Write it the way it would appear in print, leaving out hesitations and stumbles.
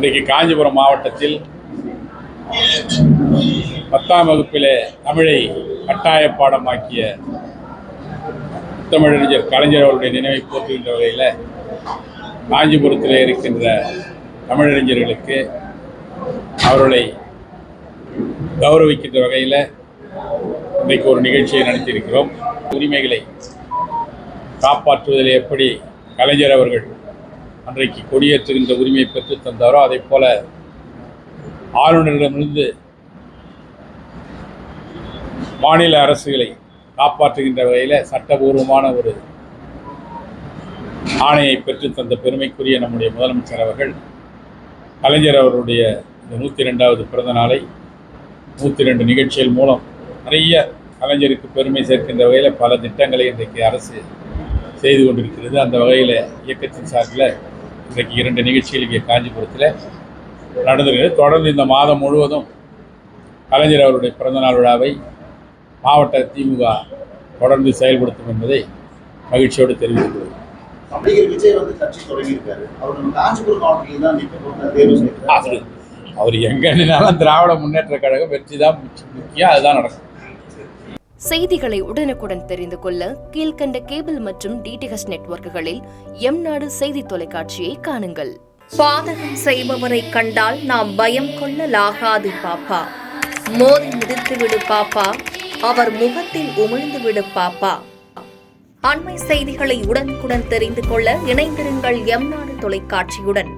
இன்றைக்கு காஞ்சிபுரம் மாவட்டத்தில் 10ஆம் வகுப்பிலே தமிழை கட்டாய பாடமாக்கிய தமிழறிஞர் கலைஞர் அவருடைய நினைவை போற்றுகின்ற வகையில் காஞ்சிபுரத்தில் இருக்கின்ற தமிழறிஞர்களுக்கு அவர்களை கௌரவிக்கின்ற வகையில் இன்றைக்கு ஒரு நிகழ்ச்சியை நடத்தியிருக்கிறோம். உரிமைகளை காப்பாற்றுவதில் எப்படி கலைஞர் அவர்கள் அன்றைக்கு கொடியேற்றுகின்ற உரிமையை பெற்று தந்தாரோ அதை போல ஆளுநரிடமிருந்து மாநில அரசுகளை காப்பாற்றுகின்ற வகையில் சட்டபூர்வமான ஒரு ஆணையை பெற்று தந்த பெருமைக்குரிய நம்முடைய முதலமைச்சர் அவர்கள் கலைஞர் அவருடைய இந்த 102வது பிறந்த நாளை 102 நிகழ்ச்சிகள் மூலம் நிறைய கலைஞருக்கு பெருமை சேர்க்கின்ற வகையில் பல திட்டங்களை இன்றைக்கு அரசு செய்து கொண்டிருக்கிறது. அந்த வகையில் இயக்கத்தின் சார்பில் இன்றைக்கு 2 நிகழ்ச்சிகள் இங்கே காஞ்சிபுரத்தில் நடந்திருக்கிறது. தொடர்ந்து இந்த மாதம் முழுவதும் கலைஞர் அவருடைய பிறந்தநாள் விழாவை மாவட்ட திமுக தொடர்ந்து செயல்படுத்தும் என்பதை மகிழ்ச்சியோடு தெரிவித்துள்ளது. அவர் எங்க நின்னாலும் திராவிட முன்னேற்ற கழகம் வெற்றி தான் முக்கியம், அதுதான் நடக்கும். செய்திகளை உடனுக்குடன் தெரிந்து கொள்ள கீழ்கண்ட கேபிள் மற்றும் டிடிஎச் நெட்வொர்க்குகளில் எம்நாடு செய்தி தொலைக்காட்சியை காணுங்கள். பாதகம் செய்பவரை கண்டால் நாம் பயம் கொள்ளலாகாது பாப்பா. மோதி மிதித்துவிடு பாப்பா, அவர் முகத்தில் உமிழ்ந்துவிடு பாப்பா. அண்மை செய்திகளை உடனுக்குடன் தெரிந்து கொள்ள இணைந்திருங்கள் எம்நாடு தொலைக்காட்சியுடன்.